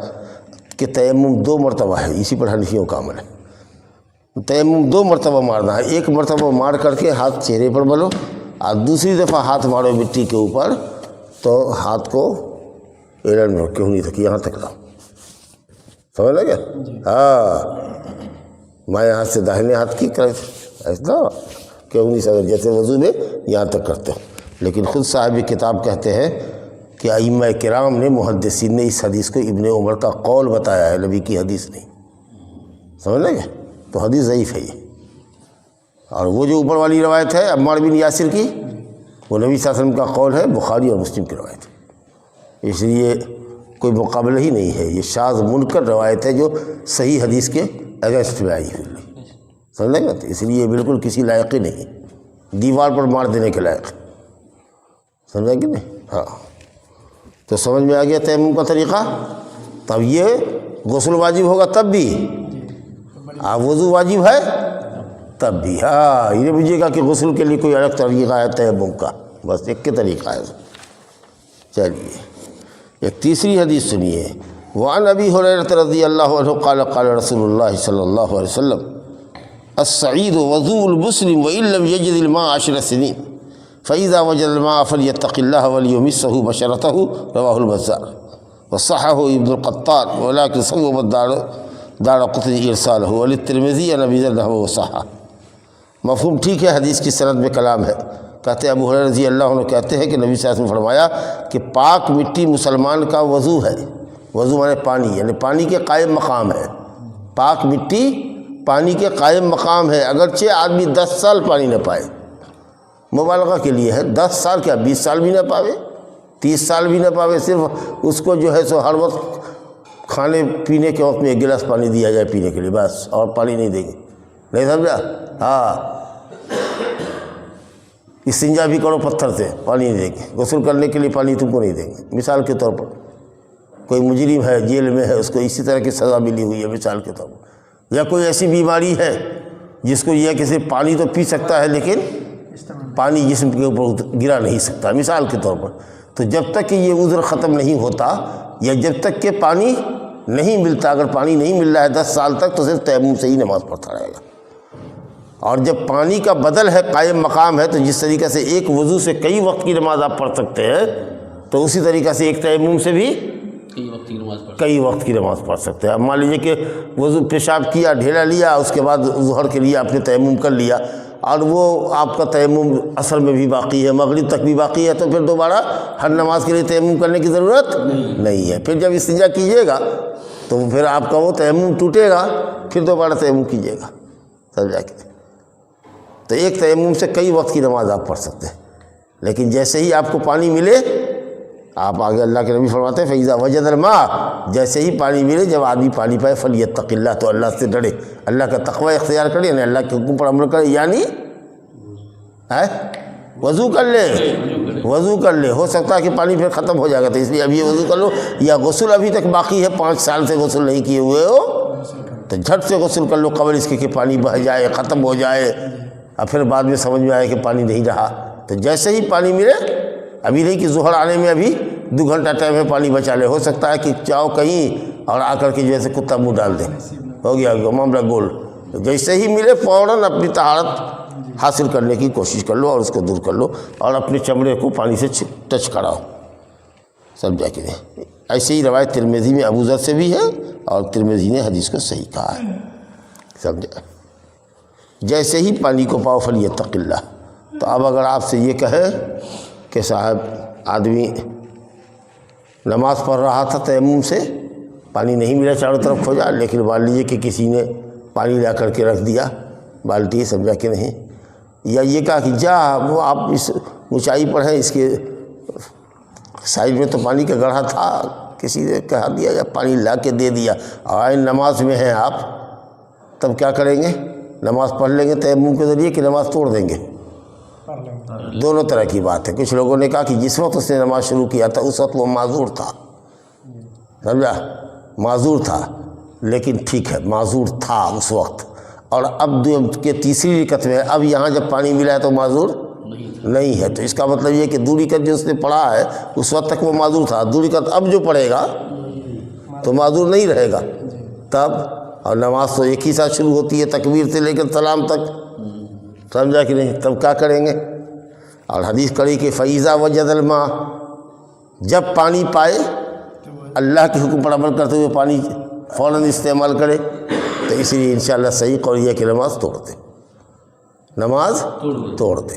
A: کہ تیمم 2 مرتبہ ہے، اسی پر حنفیوں کا عمل ہے، تیمم 2 مرتبہ مارنا ہے، ایک مرتبہ مار کر کے ہاتھ چہرے پر ملو، اور دوسری دفعہ ہاتھ مارو مٹی کے اوپر، تو ہاتھ کو ایرن میں کیوں نہیں تک یہاں تک لاؤ، سمجھ لگے؟ ہاں، بائیں ہاتھ سے داہنے ہاتھ کی کرے ایسا کیوں نہیں سمجھ، جیسے وضو میں یہاں تک کرتے ہو، لیکن خود صاحب کتاب کہتے ہیں کہ ائمہ کرام نے، محدثین نے اس حدیث کو ابن عمر کا قول بتایا ہے، نبی کی حدیث نہیں، سمجھ لگے؟ تو حدیث ضعیف ہے یہ، اور وہ جو اوپر والی روایت ہے عمار بن یاسر کی، وہ نبی صلی اللہ علیہ وسلم کا قول ہے، بخاری اور مسلم کی روایت ہے، اس لیے کوئی مقابلہ ہی نہیں ہے، یہ شاذ منکر روایت ہے جو صحیح حدیث کے اگینسٹ میں آئی ہوئی، سمجھ لگا؟ تو اس لیے بالکل کسی لائق ہی نہیں، دیوار پر مار دینے کے لائق، سمجھا کہ نہیں؟ ہاں، تو سمجھ میں آ گیا تیمم کا طریقہ۔ تب یہ غسل واجب ہوگا تب بھی، وضو واجب ہے تب بھی، ہاں، یہ بوجھیے گا کہ غسل کے لیے کوئی الگ طریقہ ہے تیمم کا، بس ایک کے طریقہ ہے۔ چلیے ایک تیسری حدیث سنیے، وعن ابی ہریرہ رضی اللہ عنہ قال قال رسول اللہ صلی اللہ علیہ وسلم الصعید وضوء المسلم وإن لم يجد الماء 10 سنين فإذا وجد الماء فليتق الله وليمسه بشرته، رواه البزار وصححه ابن القطان ولكن صوب الدارقطني ارساله وللترمذي عن ابي ذر وصححه۔ مفہوم ٹھیک ہے، حدیث کی سند میں کلام ہے۔ کہتے ہیں ابو ہریرہ رضی اللہ عنہ کہتے ہیں کہ نبی صلی اللہ علیہ وسلم نے فرمایا کہ پاک مٹی مسلمان کا وضو ہے، وضو مانے پانی، یعنی پانی کے قائم مقام ہے، پاک مٹی پانی کے قائم مقام ہے، اگرچہ آدمی 10 سال پانی نہ پائے، مبالغہ کے لیے ہے، 10 سال کیا 20 سال بھی نہ پاوے، 30 سال بھی نہ پاوے، صرف اس کو جو ہے سو ہر وقت کھانے پینے کے وقت میں 1 گلاس پانی دیا جائے پینے کے لیے، بس، اور پانی نہیں دیں گے، نہیں سمجھا؟ ہاں، استنجا بھی کرو پتھر سے، پانی نہیں دیں گے، غسل کرنے کے لیے پانی تم کو نہیں دیں گے۔ مثال کے طور پر کوئی مجرم ہے جیل میں ہے، اس کو اسی طرح کی سزا ملی ہوئی ہے مثال کے طور پر، یا کوئی ایسی بیماری ہے جس کو یہ کہ صرف پانی تو پی سکتا ہے لیکن پانی جسم کے اوپر گرا نہیں سکتا مثال کے طور پر، تو جب تک کہ یہ عذر ختم نہیں ہوتا، یا جب تک کہ پانی نہیں ملتا، اگر پانی نہیں مل رہا ہے 10 سال تک، تو صرف تیمم سے ہی نماز پڑھتا رہے گا۔ اور جب پانی کا بدل ہے، قائم مقام ہے، تو جس طریقے سے ایک وضو سے کئی وقت کی نماز آپ پڑھ سکتے ہیں، تو اسی طریقے سے ایک تیمم سے بھی کئی وقت کی نماز پڑھ سکتے ہیں۔ اب مان لیجیے کہ وضو پیشاب کیا، ڈھیلا لیا، اس کے بعد ظہر کے لیے آپ نے تیمم کر لیا، اور وہ آپ کا تیمم عصر میں بھی باقی ہے، مغرب تک بھی باقی ہے، تو پھر دوبارہ ہر نماز کے لیے تیمم کرنے کی ضرورت نہیں ہے۔ پھر جب استنجا کیجیے گا تو پھر آپ کا وہ تیمم ٹوٹے گا، پھر دوبارہ تیمم کیجیے گا، سمجھا کہ؟ تو ایک تیمم سے کئی وقت کی نماز آپ پڑھ سکتے ہیں، لیکن جیسے ہی آپ کو پانی ملے، آپ آگے اللہ کے نبی فرماتے ہیں فَإِذَا وَجَدَ الْمَاءَ، جیسے ہی پانی ملے، جب آدمی پانی پائے، فَلْيَتَّقِ اللَّهَ، تو اللہ سے ڈرے، اللہ کا تقوی اختیار کرے، یعنی اللہ کے حکم پر عمل کرے، یعنی وضو کر لے، وضو کر لے۔ ہو سکتا ہے کہ پانی پھر ختم ہو جائے گا، تو اس لیے ابھی وضو کر لو، یا غسل ابھی تک باقی ہے، 5 سال سے غسل نہیں کیے ہوئے ہو، تو جھٹ سے غسل کر لو قبل اس کے کہ پانی بہہ جائے، ختم ہو جائے، اور پھر بعد میں سمجھ میں آئے کہ پانی نہیں رہا۔ تو جیسے ہی پانی ملے، ابھی نہیں کہ ظہر آنے میں ابھی 2 گھنٹہ ٹائم ہے، پانی بچا لے، ہو سکتا ہے کہ جاؤ کہیں اور آ کر کے جیسے کتا منہ ڈال دے، ہو گیا معاملہ گول۔ جیسے ہی ملے فوراً اپنی طہارت حاصل کرنے کی کوشش کر لو اور اس کو دور کر لو، اور اپنے چمڑے کو پانی سے ٹچ کراؤ، سمجھا کہ نہیں؟ ایسے ہی روایت ترمذی میں ابو ذر سے بھی ہے، اور ترمذی نے حدیث کو صحیح کہا ہے، سمجھا؟ جیسے ہی پانی کو پاؤ فلیتق اللہ۔ تو اب اگر آپ سے یہ کہے کہ صاحب آدمی نماز پڑھ رہا تھا تیمم سے، پانی نہیں ملا، چاروں طرف کھوجا، لیکن مان لیجیے کہ کسی نے پانی لا کر کے رکھ دیا بالٹی، سمجھا کہ نہیں، یا یہ کہا کہ جا وہ آپ اس اونچائی پر ہیں، اس کے سائڈ میں تو پانی کا گڑھا تھا، کسی نے کہا دیا یا پانی لا کے دے دیا، اور نماز میں ہیں آپ، تب کیا کریں گے؟ نماز پڑھ لیں گے تیمم کے ذریعے کہ نماز توڑ دیں گے؟ دونوں طرح کی بات ہے۔ کچھ لوگوں نے کہا کہ جس وقت اس نے نماز شروع کیا تھا اس وقت وہ معذور تھا، سمجھا، معذور تھا، لیکن ٹھیک ہے معذور تھا اس وقت، اور اب کہ تیسری رکعت میں اب یہاں جب پانی ملا ہے تو معذور نہیں ہے، تو اس کا مطلب یہ کہ دو رکعت جو اس نے پڑھا ہے اس وقت تک وہ معذور تھا، دو رکعت اب جو پڑھے گا تو معذور نہیں رہے گا تب، اور نماز تو ایک ہی ساتھ شروع ہوتی ہے تکبیر سے لے کر سلام تک، سمجھا کہ نہیں؟ تب کیا کریں گے؟ اور حدیث کڑی کہ فَإِذَا وَجَدَ الْمَاءَ، جب پانی پائے اللہ کے حکم پر عمل کرتے ہوئے پانی فوراً استعمال کرے، تو اسی لیے انشاءاللہ صحیح قول یہ کہ نماز توڑ دے، نماز توڑ دے۔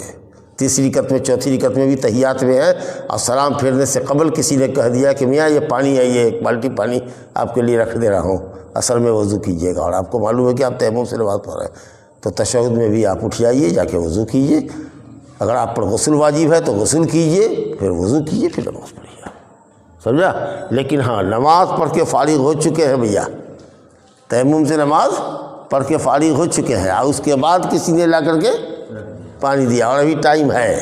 A: تیسری رکعت میں چوتھی رکعت میں بھی تحیات میں ہے، اور سلام پھیرنے سے قبل کسی نے کہہ دیا کہ میاں یہ پانی ہے، یہ ایک بالٹی پانی آپ کے لیے رکھ دے رہا ہوں، اصل میں وضو کیجیے گا، اور آپ کو معلوم ہے کہ آپ تیمم سے نماز پڑھ رہے ہیں، تو تشہد میں بھی آپ اٹھ جائیے، جا کے وضو کیجیے، اگر آپ پر غسل واجب ہے تو غسل کیجیے، پھر وضو کیجیے، پھر نماز پڑھیے، سمجھا؟ لیکن ہاں نماز پڑھ کے فارغ ہو چکے ہیں بھیا، تیمم سے نماز پڑھ کے فارغ ہو چکے ہیں، اور اس کے بعد کسی نے لا کر کے پانی دیا، اور ابھی ٹائم ہے،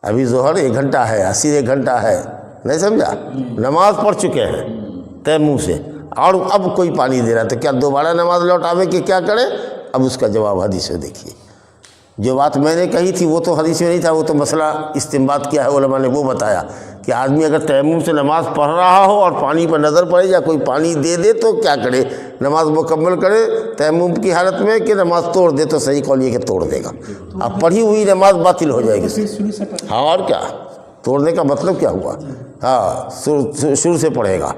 A: ابھی ظہر 1 گھنٹہ ہے، عصر 1 گھنٹہ ہے، نہیں سمجھا؟ نماز پڑھ چکے ہیں تیمم سے، اور اب کوئی پانی دے رہا، تو کیا دوبارہ نماز لوٹاوے کہ کیا کرے؟ اب اس کا جواب حدیث میں دیکھیے۔ جو بات میں نے کہی تھی وہ تو حدیث میں نہیں تھا، وہ تو مسئلہ استنباط کیا ہے علماء نے، وہ بتایا کہ آدمی اگر تیمم سے نماز پڑھ رہا ہو اور پانی پر نظر پڑے یا کوئی پانی دے دے تو کیا کرے؟ نماز مکمل کرے تیمم کی حالت میں کہ نماز توڑ دے؟ تو صحیح قول یہ کہ توڑ دے گا، اب پڑھی ہوئی نماز باطل ہو جائے گی۔ ہاں اور کیا، توڑنے کا مطلب کیا ہوا؟ ہاں شروع سے پڑھے گا،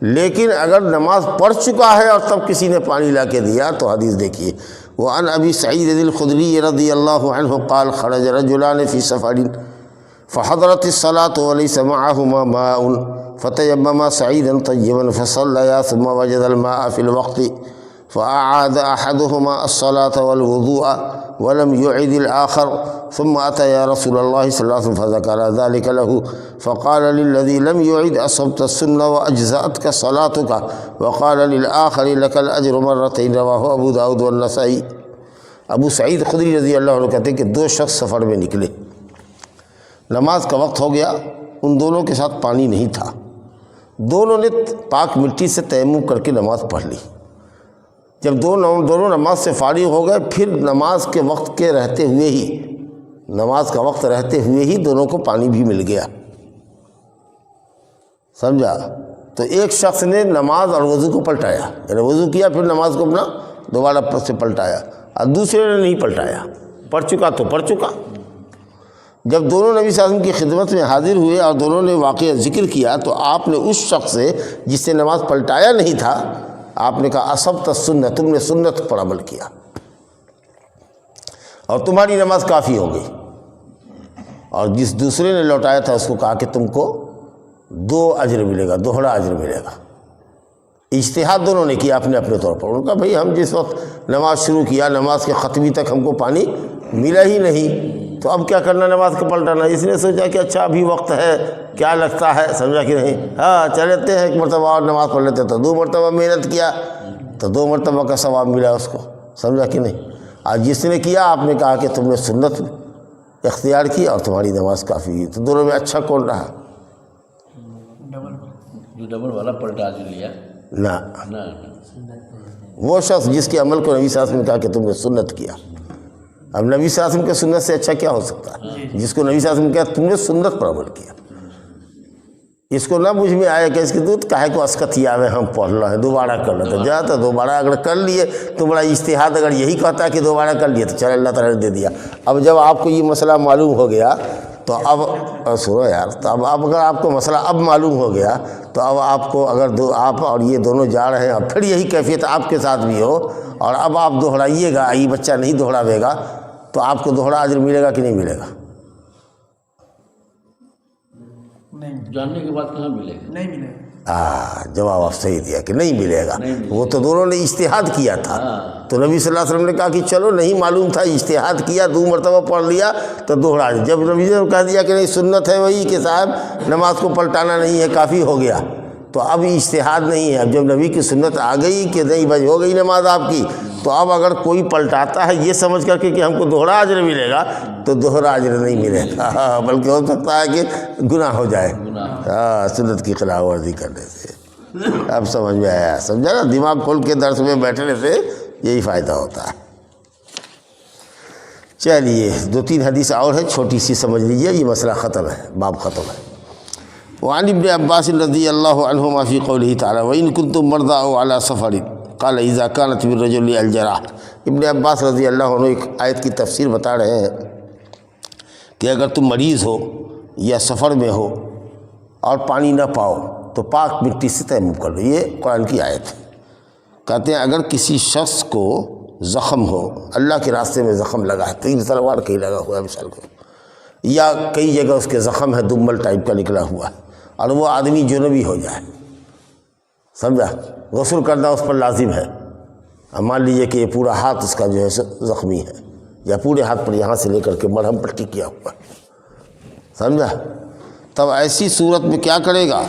A: لیکن اگر نماز پڑھ چکا ہے اور تب کسی نے پانی لا کے دیا تو حدیث دیکھیے۔ وعن ابی سعید الخدری رضی اللہ عنہ قال خرج رجلان فی سفر فحضرت الصلاة وليس معهما ماء فتيمما سعيدا طيبا فصليا ثم وجد الماء في الوقت فأعاد أحدهما الصلاة والوضوء ولم يعد الآخر ثم أتى رسول الله صلى الله عليه وسلم فذكر ذلك له فقال للذي لم يعد أصبت السنة وأجزأتك صلاتك وقال للآخر لك الأجر مرتين رواه أبو داود والنسائي۔ ابو سعید خدری رضی اللہ عنہ کہتے ہیں کہ 2 شخص سفر میں نکلے، نماز کا وقت ہو گیا، ان دونوں کے ساتھ پانی نہیں تھا، دونوں نے پاک مٹی سے تیمم کر کے نماز پڑھ لی، جب دونوں نماز سے فارغ ہو گئے پھر نماز کے وقت کے رہتے ہوئے ہی، نماز کا وقت رہتے ہوئے ہی دونوں کو پانی بھی مل گیا، سمجھا؟ تو ایک شخص نے نماز اور وضو کو پلٹایا، یعنی وضو کیا پھر نماز کو اپنا دوبارہ سے پلٹایا، اور دوسرے نے نہیں پلٹایا، پڑھ چکا تو پڑھ چکا۔ جب دونوں نبی صلی اللہ علیہ وسلم کی خدمت میں حاضر ہوئے اور دونوں نے واقعہ ذکر کیا تو آپ نے اس شخص سے جس سے نماز پلٹایا نہیں تھا، آپ نے کہا اصبت السنہ، تم نے سنت پر عمل کیا اور تمہاری نماز کافی ہو گئی، اور جس دوسرے نے لوٹایا تھا اس کو کہا کہ تم کو 2 اجر ملے گا، دوہرا اجر ملے گا۔ اجتہاد دونوں نے کیا اپنے اپنے طور پر، ان کا بھائی ہم جس وقت نماز شروع کیا نماز کے ختمی تک ہم کو پانی ملا ہی نہیں، تو اب کیا کرنا نماز کو پلٹانا؟ اس نے سوچا کہ اچھا ابھی وقت ہے، کیا لگتا ہے، سمجھا کہ نہیں، ہاں چلتے ہیں 1 مرتبہ اور نماز پڑھ لیتے، تو 2 مرتبہ محنت کیا تو 2 مرتبہ کا ثواب ملا اس کو، سمجھا کہ نہیں۔ آج جس نے کیا آپ نے کہا کہ تم نے سنت اختیار کی اور تمہاری نماز کافی ہوئی، تو دونوں میں اچھا کون رہا؟
B: ڈبل والا پلٹا لیا
A: نہ، وہ شخص جس کے عمل کو نبی صلی اللہ علیہ وسلم نے کہا کہ تم نے سنت کیا۔ اب نبی صلی اللہ علیہ وسلم کے سنت سے اچھا کیا ہو سکتا ہے؟ جس کو نبی صلی اللہ علیہ وسلم نے کہا تم نے سنت پر عمل کیا، اس کو نہ مجھ میں آئے کہ اس کے دودھ کاہے کو اسکت یا ہم پڑھ رہے ہیں دوبارہ کر رہے تو جا تو دوبارہ اگر کر لیے تو بڑا اجتہاد اگر یہی کہتا ہے کہ دوبارہ کر لیے تو چل اللہ تعالیٰ نے دے دیا۔ اب جب آپ کو یہ مسئلہ معلوم ہو گیا تو اب سنو یار، تو اب اگر آپ کو مسئلہ اب معلوم ہو گیا تو اب آپ کو اگر آپ اور یہ دونوں جا رہے ہیں اور پھر یہی کیفیت آپ کے ساتھ بھی ہو اور اب آپ دہرائیے گا، یہ بچہ نہیں دہراوے گا تو آپ کو دوہرا اجر ملے گا کہ نہیں ملے گا؟
B: جاننے کے بعد کہاں ملے گا؟
C: نہیں ملے گا۔
A: جواب آپ صحیح دیا کہ نہیں ملے گا. وہ تو دونوں نے اجتہاد کیا تھا. تو نبی صلی اللہ علیہ وسلم نے کہا کہ چلو نہیں معلوم تھا، اجتہاد کیا، 2 مرتبہ پڑھ لیا تو دوہرا. جب نبی نے کہہ دیا کہ نہیں سنت ہے وہی کہ صاحب نماز کو پلٹانا نہیں ہے، کافی ہو گیا، تو اب اجتہاد نہیں ہے. اب جب نبی کی سنت آ گئی کہ نہیں بھائی ہو گئی نماز آپ کی، تو اب اگر کوئی پلٹاتا ہے یہ سمجھ کر کے کہ ہم کو دوہرا اجر ملے گا، تو دوہرا اجر نہیں ملے گا، بلکہ ہو سکتا ہے کہ گناہ ہو جائے سنت کی خلاف ورزی کرنے سے. اب سمجھ میں آیا، سمجھا نا؟ دماغ کھول کے درس میں بیٹھنے سے یہی فائدہ ہوتا ہے. چلیے 2-3 حدیث اور ہے، چھوٹی سی سمجھ لیجیے، یہ مسئلہ ختم ہے، باب ختم ہے. وعن ابن عباس رضی اللہ عنہما فی قولہ تعالی وَإِن كُنتُم مَرْضَىٰ أَوْ عَلَىٰ سَفَرٍ قَالَ إِذَا كَانَتْ بِالرَّجُلِ الْجَرَاحَةُ. ابن عباس رضی اللہ عنہ ایک آیت کی تفسیر بتا رہے ہیں کہ اگر تم مریض ہو یا سفر میں ہو اور پانی نہ پاؤ تو پاک مٹی سے تیمم کر لو. یہ قرآن کی آیت ہے. کہتے ہیں اگر کسی شخص کو زخم ہو، اللہ کے راستے میں زخم لگا ہے، تیر تلوار کہیں لگا ہوا ہے مثال کو، یا کئی جگہ اس کے زخم ہے، دمل ٹائپ کا نکلا ہوا ہے، اور وہ آدمی جنوبی ہو جائے، سمجھا، غسل کرنا اس پر لازم ہے. اب مان لیجئے کہ یہ پورا ہاتھ اس کا جو ہے زخمی ہے، یا پورے ہاتھ پر یہاں سے لے کر کے مرہم پٹی کیا ہوا ہے، سمجھا. تب ایسی صورت میں کیا کرے گا؟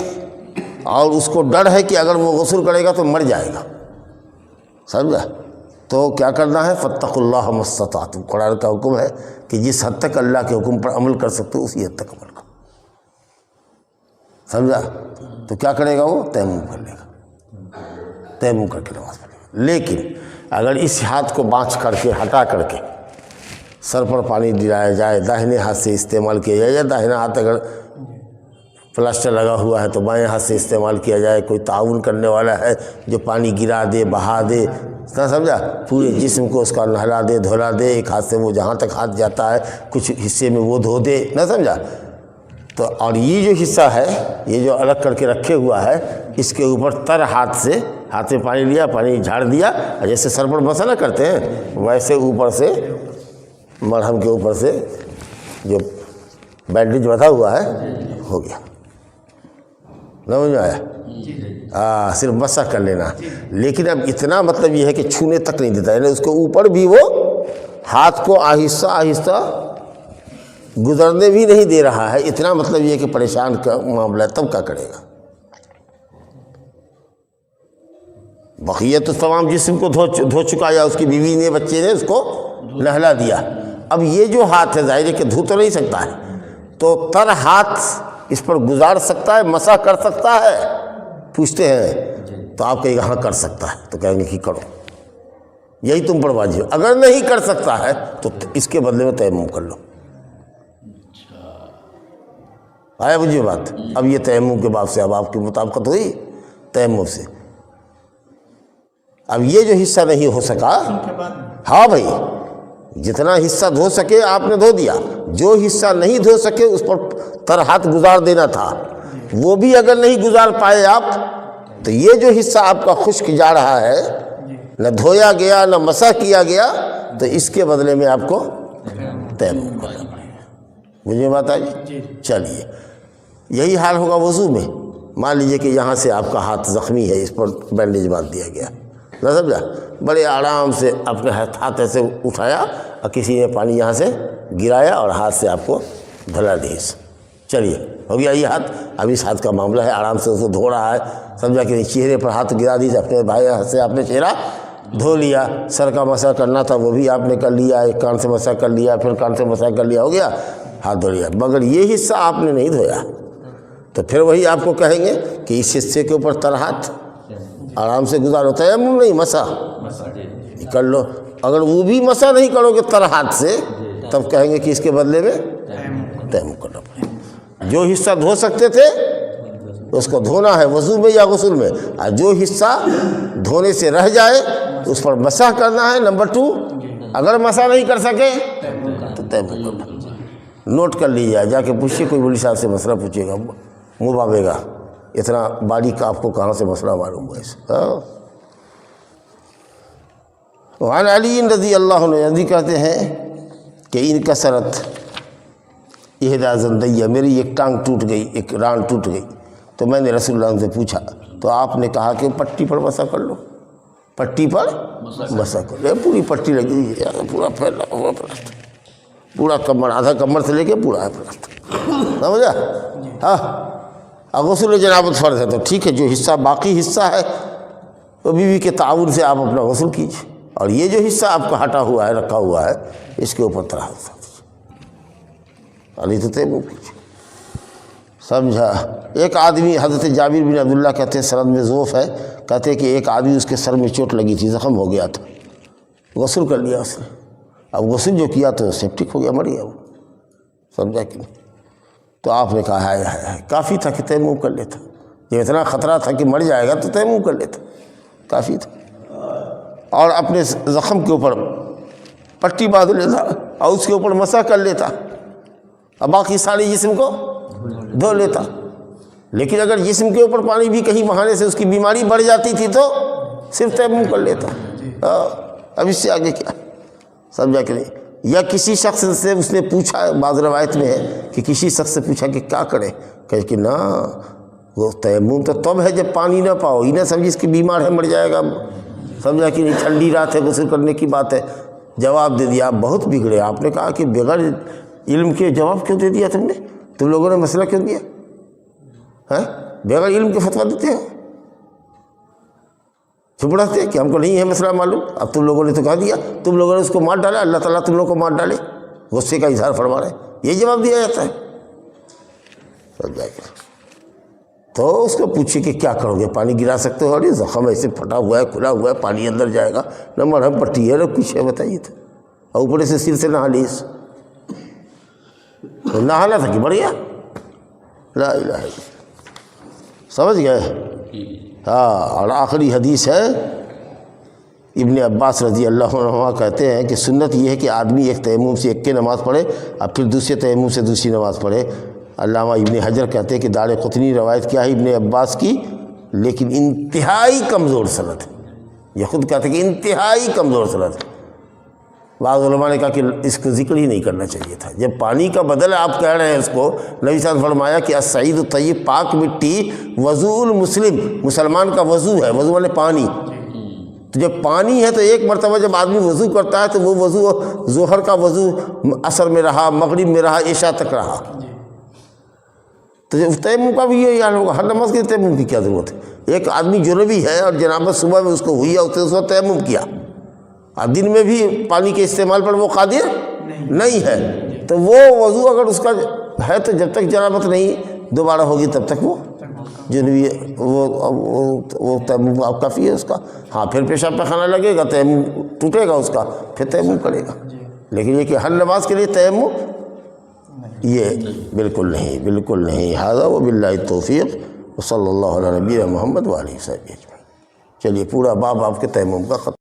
A: اور اس کو ڈر ہے کہ اگر وہ غسل کرے گا تو مر جائے گا، سمجھا. تو کیا کرنا ہے؟ فاتقوا اللہ ما استطعتم. قرآن کا حکم ہے کہ جس حد تک اللہ کے حکم پر عمل کر سکتے ہو اسی حد تک عمل کرو، سمجھا. تو کیا کرے گا؟ وہ تیمم کر لے گا، تیمم کر کے نماز پڑھے گا. لیکن اگر اس ہاتھ کو بانچ کر کے ہٹا کر کے سر پر پانی ڈلایا جائے، داہنے ہاتھ سے استعمال کیا جائے، یا داہنا ہاتھ اگر پلاسٹر لگا ہوا ہے تو بائیں ہاتھ سے استعمال کیا جائے، کوئی تعاون کرنے والا ہے جو پانی گرا دے، بہا دے، نہ سمجھا، پورے جسم کو اس کا نہلا دے، دھولا دے، ایک ہاتھ سے وہ جہاں تک ہاتھ جاتا ہے کچھ حصے میں وہ دھو دے، نہ سمجھا. تو اور یہ جو حصہ ہے، یہ جو الگ کر کے رکھے ہوا ہے، اس کے اوپر تر ہاتھ سے، ہاتھ میں پانی لیا، پانی جھاڑ دیا، اور جیسے سر پر مسا نہ کرتے ہیں ویسے اوپر سے مرہم کے اوپر سے جو بینڈیج بندھا ہوا ہے ہو گیا. سمجھ میں آیا؟ صرف مسح کر لینا. لیکن اب اتنا مطلب یہ ہے کہ چھونے تک نہیں دیتا، یعنی اس کے اوپر بھی وہ ہاتھ کو آہستہ آہستہ گزرنے بھی نہیں دے رہا ہے. اتنا مطلب یہ ہے کہ پریشان کا معاملہ ہے. تب کیا کرے گا؟ بقیہ تو تمام جسم کو دھو چکا، یا اس کی بیوی نے، بچے نے اس کو نہلا دیا. اب یہ جو ہاتھ ہے ظاہر ہے کہ دھو تو نہیں سکتا ہے، تو تر ہاتھ اس پر گزار سکتا ہے، مسح کر سکتا ہے؟ پوچھتے ہیں. تو آپ کہیں گے ہاں کر سکتا ہے، تو کہیں گے کہ کرو، یہی تم پر واجب. اگر نہیں کر سکتا ہے تو اس کے بدلے میں تیمم کر لو. آیا مجھے بات؟ اب یہ تیمم کے باب سے اب آپ کی مطابقت ہوئی تیمم سے. اب یہ جو حصہ نہیں ہو سکا، ہاں بھائی جتنا حصہ دھو سکے آپ نے دھو دیا، جو حصہ نہیں دھو سکے اس پر تر ہاتھ گزار دینا تھا، وہ بھی اگر نہیں گزار پائے آپ، تو یہ جو حصہ آپ کا خشک جا رہا ہے، نہ دھویا گیا نہ مسح کیا گیا، تو اس کے بدلے میں آپ کو تیمم کرنا پڑے گا. مجھے بات آئی؟ چلیے یہی حال ہوگا وضو میں. مان لیجئے کہ یہاں سے آپ کا ہاتھ زخمی ہے، اس پر بینڈیج باندھ دیا گیا، نہ سمجھا، بڑے آرام سے اپنے ہاتھ ایسے اٹھایا اور کسی نے پانی یہاں سے گرایا اور ہاتھ سے آپ کو دھلا دی. چلیے ہو گیا یہ ہاتھ. اب اس ہاتھ کا معاملہ ہے، آرام سے اس کو دھو رہا ہے، سمجھا کہ چہرے پر ہاتھ گرا دیجیے، اپنے بھائی ہاتھ سے آپ نے چہرہ دھو لیا. سر کا مسح کرنا تھا وہ بھی آپ نے کر لیا، ایک کان سے مسح کر لیا، پھر کان سے مسح کر لیا، ہو گیا، ہاتھ دھو لیا. مگر یہ حصہ آپ نے نہیں دھویا، تو پھر وہی آپ کو کہیں گے کہ اس حصے کے اوپر تر ہاتھ آرام سے گزارو، تیمم نہیں مسح کر لو. اگر وہ بھی مسح نہیں کرو گے تر ہاتھ سے، تب کہیں گے کہ اس کے بدلے میں تیمم کرنا پڑے. جو حصہ دھو سکتے تھے اس کو دھونا ہے وضو میں یا غسل میں، اور جو حصہ دھونے سے رہ جائے تو اس پر مسح کرنا ہے. نمبر 2، اگر مسح نہیں کر سکے تو تیمم کرنا. نوٹ کر لیجیے، جا کے پوچھیے، کوئی بڑی صاحب سے مسئلہ پوچھے گا، منہ بابے گا، اتنا باریک آپ کو کہاں سے مسئلہ معلوم ہوا اس. وعن علی رضی اللہ عنہ کہتے ہیں کہ ان کسرت احدی زندیہ، میری ایک ٹانگ ٹوٹ گئی، ایک ران ٹوٹ گئی. تو میں نے رسول اللہ سے پوچھا تو آپ نے کہا کہ پٹی پر مسح کر لو، پٹی پر مسح کر لو۔ پوری پٹی لگی ہوئی ہے، پورا پھیلا ہوا پلاسٹر، پورا کمر، آدھا کمر سے لے کے پورا ہے پلاسٹر، سمجھا؟ ہاں، غسل جنابت فرض ہے تو ٹھیک ہے، جو حصہ باقی حصہ ہے تو بیوی کے تعاون سے آپ اپنا غسل کیجیے، اور یہ جو حصہ آپ کا ہٹا ہوا ہے، رکھا ہوا ہے، اس کے اوپر طہارت علی تو تیمم کیجیے، سمجھا؟ ایک آدمی، حضرت جابر بن عبداللہ کہتے ہیں، سند میں ضعف ہے، کہتے ہیں کہ ایک آدمی اس کے سر میں چوٹ لگی تھی، زخم ہو گیا تھا، غسل کر لیا اس نے، اب غسل جو کیا تو سیپٹک ہو گیا، مر گیا وہ، سمجھا کہ نہیں؟ تو آپ نے کہا ہے کافی تھا کہ تیمم کر لیتا، جب اتنا خطرہ تھا کہ مر جائے گا تو تیمم کر لیتا، کافی تھا، اور اپنے زخم کے اوپر پٹی باندھ لیتا اور اس کے اوپر مسح کر لیتا، اب باقی سارے جسم کو دھو لیتا۔ لیکن اگر جسم کے اوپر پانی بھی کہیں بہانے سے اس کی بیماری بڑھ جاتی تھی تو صرف تیمم کر لیتا۔ اب اس سے آگے کیا، سمجھا کہ نہیں؟ یا کسی شخص سے اس نے پوچھا، بعض روایت میں ہے کہ کسی شخص سے پوچھا کہ کیا کرے، کہ نا وہ تیمم تو تب ہے جب پانی نہ پاؤ، ہی نہ سمجھ اس کی بیمار ہے مر جائے گا، سمجھا کہ نہیں؟ ٹھنڈی رات ہے، غسل کرنے کی بات ہے، جواب دے دیا، آپ بہت بگڑے۔ آپ نے کہا کہ بغیر علم کے جواب کیوں دے دیا تم نے؟ تم لوگوں نے مسئلہ کیوں دیا ہے؟ بغیر علم کے فتویٰ دیتے ہو، چپ رہتے کہ ہم کو نہیں ہے مسئلہ معلوم، اب تم لوگوں نے تو کہہ دیا، تم لوگوں نے اس کو مار ڈالا، اللہ تعالیٰ تم لوگوں کو مار ڈالے، غصے کا اظہار فرما رہے ہیں، یہ جواب دیا جاتا ہے؟ تو اس کو پوچھے کہ کیا کرو گے، پانی گرا سکتے ہو؟ ارے زخم ایسے پھٹا ہوا ہے، کھلا ہوا ہے، پانی اندر جائے گا نہ، مرہم پٹی ہے نہ کچھ ہے، بتائیے تو، اور اوپر سے سر سے نہا لیس، تو نہانا تھا کہ بڑھیا، لا الہ الا اللہ، سمجھ گئے؟ ہاں، اور آخری حدیث ہے، ابن عباس رضی اللہ عنہ کہتے ہیں کہ سنت یہ ہے کہ آدمی ایک تیمم سے ایک کے نماز پڑھے اور پھر دوسرے تیمم سے دوسری نماز پڑھے۔ علامہ ابن حجر کہتے ہیں کہ دار قطنی روایت کیا ہے ابن عباس کی، لیکن انتہائی کمزور سند ہے، یہ خود کہتے ہیں کہ انتہائی کمزور سند ہے۔ بعض علماء نے کہا کہ اس کو ذکر ہی نہیں کرنا چاہیے تھا، جب پانی کا بدل آپ کہہ رہے ہیں اس کو، نبی صاحب نے فرمایا کہ السعید الطیب، پاک مٹی، وضوء المسلم، مسلمان کا وضو ہے، وضو والے پانی، تو جب پانی ہے تو ایک مرتبہ جب آدمی وضو کرتا ہے تو وہ وضو ظہر کا وضو عصر میں رہا، مغرب میں رہا، عشاء تک رہا، تو تیمم کا بھی یہ حال ہوگا، ہر نماز کے تیمم کی کیا ضرورت ہے؟ ایک آدمی جنوبی ہے اور جنابت صبح میں اس کو ہوئی ہے، اس کو تیمم کیا، اب دن میں بھی پانی کے استعمال پر وہ قادر نہیں ہے، تو وہ وضو اگر اس کا ہے تو جب تک جنابت نہیں دوبارہ ہوگی تب تک وہ جنوبی وہ تیمم آپ کافی ہے اس کا۔ ہاں، پھر پیشاب پخانہ لگے گا، تیمم ٹوٹے گا اس کا، پھر تیمم کرے گا، لیکن یہ کہ ہر نماز کے لیے تیمم یہ بالکل نہیں، بالکل نہیں۔ ھذا وباللہ التوفیق، وصلی اللہ علی نبینا محمد وآلہ وصحبہ اجمعین۔ چلیے پورا باب آپ کے تیمم کا ختم۔